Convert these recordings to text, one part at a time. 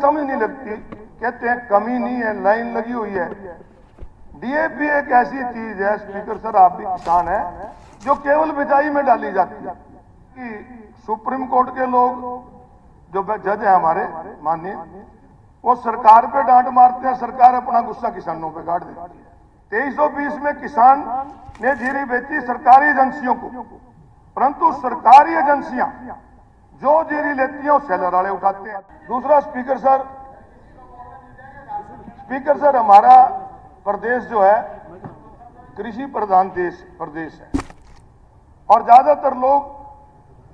समझ नहीं लगती। कहते हैं कमी नहीं है, लाइन लगी हुई है। डीएपी एक ऐसी चीज है, स्पीकर सर आप भी किसान हैं, जो केवल बिजाई में डाली जाती है। कि सुप्रीम कोर्ट के लोग जो जज है हमारे माननीय, वो सरकार पे डांट मारते हैं, सरकार अपना गुस्सा किसानों पे काट देती है। 2320 में किसान ने जीरी बेची सरकारी एजेंसियों को, परंतु सरकारी एजेंसियां जो जीरी लेती हैं वो सेलर वाले उठाते हैं। दूसरा स्पीकर सर हमारा प्रदेश जो है कृषि प्रधान प्रदेश है और ज्यादातर लोग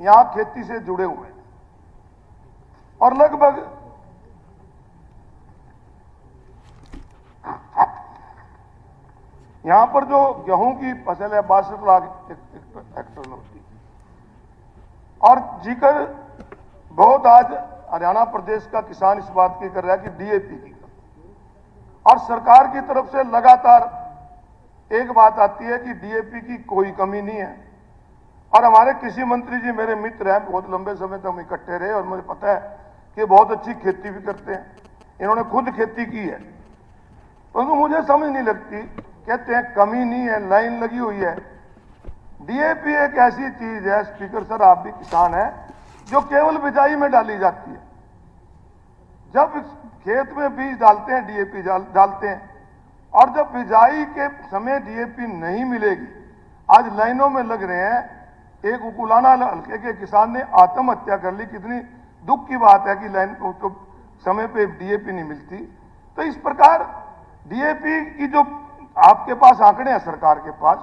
यहां खेती से जुड़े हुए हैं और लगभग यहां पर जो गेहूं की फसल है 62 लाख हेक्टेयर में होती है और जिक्र बहुत आज हरियाणा प्रदेश का किसान इस बात की कर रहा है कि डीएपी की, और सरकार की तरफ से लगातार एक बात आती है कि डीएपी की कोई कमी नहीं है। और हमारे कृषि मंत्री जी मेरे मित्र हैं, बहुत लंबे समय तक हम इकट्ठे रहे और मुझे पता है कि बहुत अच्छी खेती भी करते हैं, इन्होंने खुद खेती की है, परंतु मुझे समझ नहीं लगती। कहते हैं कमी नहीं है, लाइन लगी हुई है। डीएपी एक ऐसी चीज है, स्पीकर सर आप भी किसान हैं, जो केवल बिजाई में डाली जाती है। जब खेत में बीज डालते हैं डीएपी डालते हैं, और जब बिजाई के समय डीएपी नहीं मिलेगी, आज लाइनों में लग रहे हैं। एक उकुलाना हल्के के किसान ने आत्महत्या कर ली, कितनी दुख की बात है कि लाइन उसको समय पे डीएपी नहीं मिलती। तो इस प्रकार डीएपी की जो आपके पास आंकड़े हैं सरकार के पास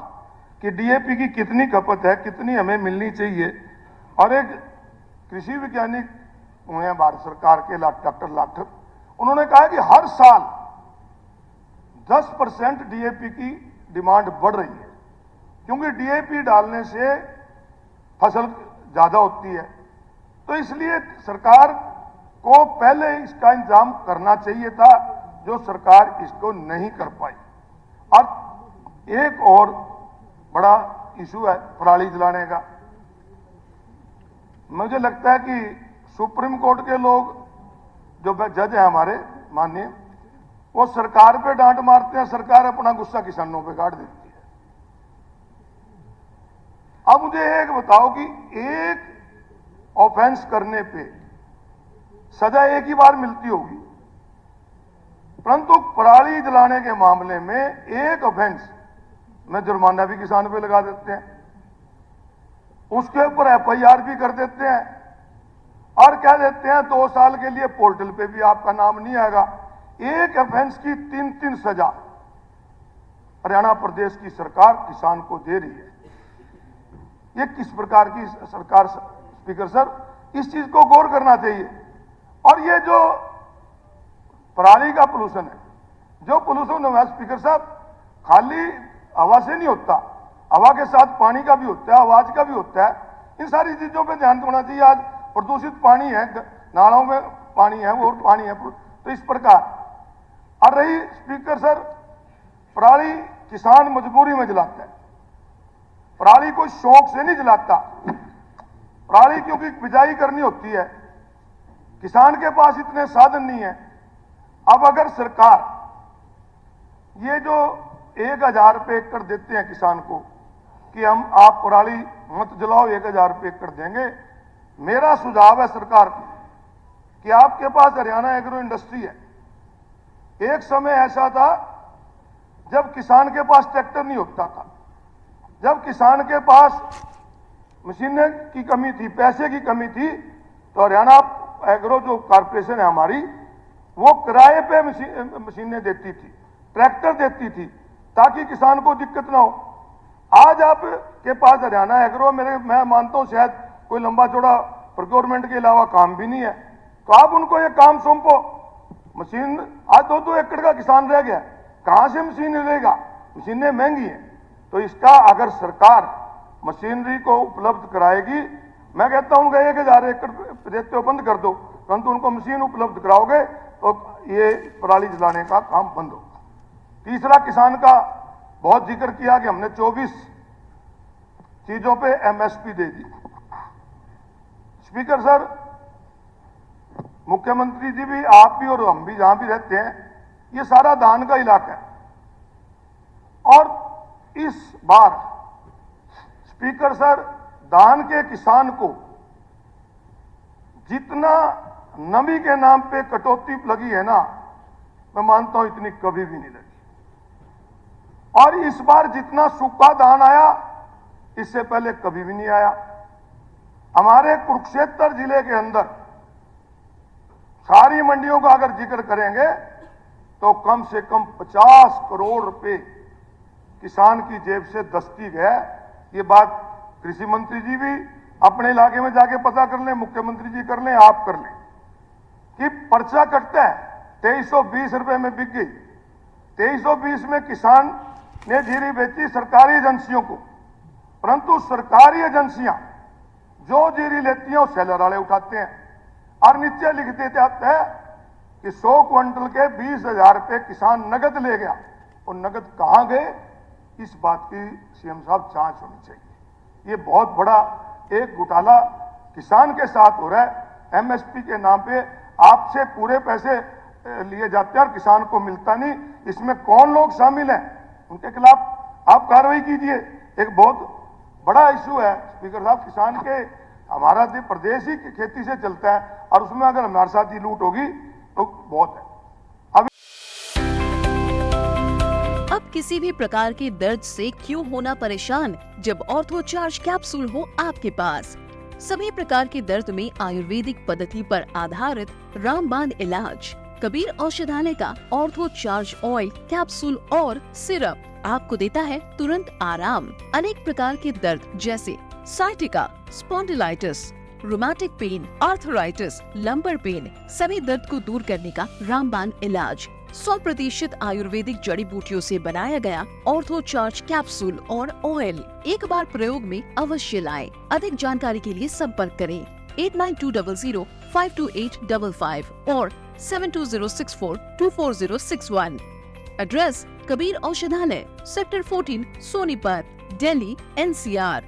कि डीएपी की कितनी खपत है, कितनी हमें मिलनी चाहिए, और एक कृषि वैज्ञानिक हुए हैं भारत सरकार के डॉक्टर लाठर, उन्होंने कहा कि हर साल 10% डीएपी की डिमांड बढ़ रही है, क्योंकि डीएपी डालने से फसल ज्यादा होती है। तो इसलिए सरकार को पहले इसका इंतजाम करना चाहिए था, जो सरकार इसको नहीं कर पाई। और एक और बड़ा इशू है पराली जलाने का। मुझे लगता है कि सुप्रीम कोर्ट के लोग जो जज है हमारे माननीय, वो सरकार पे डांट मारते हैं, सरकार अपना गुस्सा किसानों पे काट देती है। अब मुझे एक बताओ कि एक ऑफेंस करने पे सजा एक ही बार मिलती होगी, परंतु पराली जलाने के मामले में एक ऑफेंस में जुर्माना भी किसान पे लगा देते हैं, उसके ऊपर एफआईआर भी कर देते हैं और कह देते हैं 2 साल के लिए पोर्टल पे भी आपका नाम नहीं आएगा। एक ऑफेंस की 3-3 सजा हरियाणा प्रदेश की सरकार किसान को दे रही है। ये किस प्रकार की सरकार? स्पीकर सर, इस चीज को गौर करना चाहिए। और ये जो पराली का पोल्यूशन है, जो पोल्यूशन है स्पीकर साहब, खाली हवा से नहीं होता, हवा के साथ पानी का भी होता है, आवाज का भी होता है। इन सारी चीजों पे ध्यान देना चाहिए। आज प्रदूषित पानी है, नालों में पानी है, वो पानी है, तो इस प्रकार। और रही स्पीकर सर, पराली किसान मजबूरी में जलाता है, पराली कोई शौक से नहीं जलाता। पराली क्योंकि बिजाई करनी होती है, किसान के पास इतने साधन नहीं है। अब अगर सरकार ये जो 1000 रुपये एकड़ देते हैं किसान को कि हम आप पराली मत जलाओ, 1000 रुपये एकड़ देंगे, मेरा सुझाव है सरकार को कि आपके पास हरियाणा एग्रो इंडस्ट्री है। एक समय ऐसा था जब किसान के पास ट्रैक्टर नहीं होता था, जब किसान के पास मशीनें की कमी थी, पैसे की कमी थी, तो हरियाणा एग्रो जो कारपोरेशन है हमारी, वो किराए पे मशीनें देती थी, ट्रैक्टर देती थी, ताकि किसान को दिक्कत ना हो। आज आपके पास हरियाणा एग्रो, मैं मानता हूं शायद कोई लंबा चौड़ा प्रोक्योरमेंट के अलावा काम भी नहीं है, तो आप उनको ये काम सौंपो। मशीन आज 2-2 एकड़ का किसान रह गया, कहां से मशीन लेगा? मशीनें महंगी हैं। तो इसका अगर सरकार मशीनरी को उपलब्ध कराएगी, मैं कहता हूं 1000 एकड़ देते हो बंद कर दो, परंतु उनको मशीन उपलब्ध कराओगे तो ये पराली जलाने का काम बंद होगा। तीसरा, किसान का बहुत जिक्र किया कि हमने 24 चीजों पे एमएसपी दे दी। स्पीकर सर, मुख्यमंत्री जी भी, आप भी और हम भी जहां भी रहते हैं, ये सारा धान का इलाका है। और इस बार स्पीकर सर, धान के किसान को जितना नमी के नाम पे कटौती लगी है ना, मैं मानता हूं इतनी कभी भी नहीं लगी। और इस बार जितना सूखा धान आया, इससे पहले कभी भी नहीं आया। हमारे कुरुक्षेत्र जिले के अंदर सारी मंडियों का अगर जिक्र करेंगे तो कम से कम 50 करोड़ रुपए किसान की जेब से दस्तक है। ये बात कृषि मंत्री जी भी अपने इलाके में जाके पता कर लें, मुख्यमंत्री जी कर लें, आप कर लें कि पर्चा कटता है 2320 रुपए में बिक गई। 2320 में किसान ने जीरी बेची सरकारी एजेंसियों को, परंतु सरकारी एजेंसियां जो जीरी लेती हैं वो सेलर वाले उठाते हैं और नीचे लिख देते आते हैं कि 100 क्विंटल के 20,000 रुपए किसान नगद ले गया। और नगद कहां गए, इस बात की सीएम साहब जांच होनी चाहिए। ये बहुत बड़ा एक घोटाला किसान के साथ हो रहा है। एमएसपी के नाम पे आपसे पूरे पैसे लिए जाते हैं और किसान को मिलता नहीं। इसमें कौन लोग शामिल हैं, उनके खिलाफ आप कार्रवाई कीजिए। एक बहुत बड़ा इशू है स्पीकर साहब, किसान के, हमारा प्रदेश ही खेती से चलता है और उसमें अगर हमारे साथ ही लूट होगी तो बहुत है। अब किसी भी प्रकार के दर्द से क्यों होना परेशान, जब ऑर्थो चार्ज कैप्सूल हो आपके पास। सभी प्रकार के दर्द में आयुर्वेदिक पद्धति पर आधारित रामबाण इलाज। कबीर औषधालय का ऑर्थो चार्ज ऑयल, कैप्सूल और सिरप आपको देता है तुरंत आराम। अनेक प्रकार के दर्द जैसे sciatica, spondylitis, rheumatic pain, arthritis, lumbar pain, सभी दर्द को दूर करने का रामबाण इलाज 100% आयुर्वेदिक जड़ी बूटियों से बनाया गया ऑर्थो चार्ज कैप्सूल और ऑयल एक बार प्रयोग में अवश्य लाएं। अधिक जानकारी के लिए संपर्क करें 8920528555 और 7206424061। एड्रेस कबीर औषधालय, सेक्टर 14, सोनीपत, दिल्ली, NCR।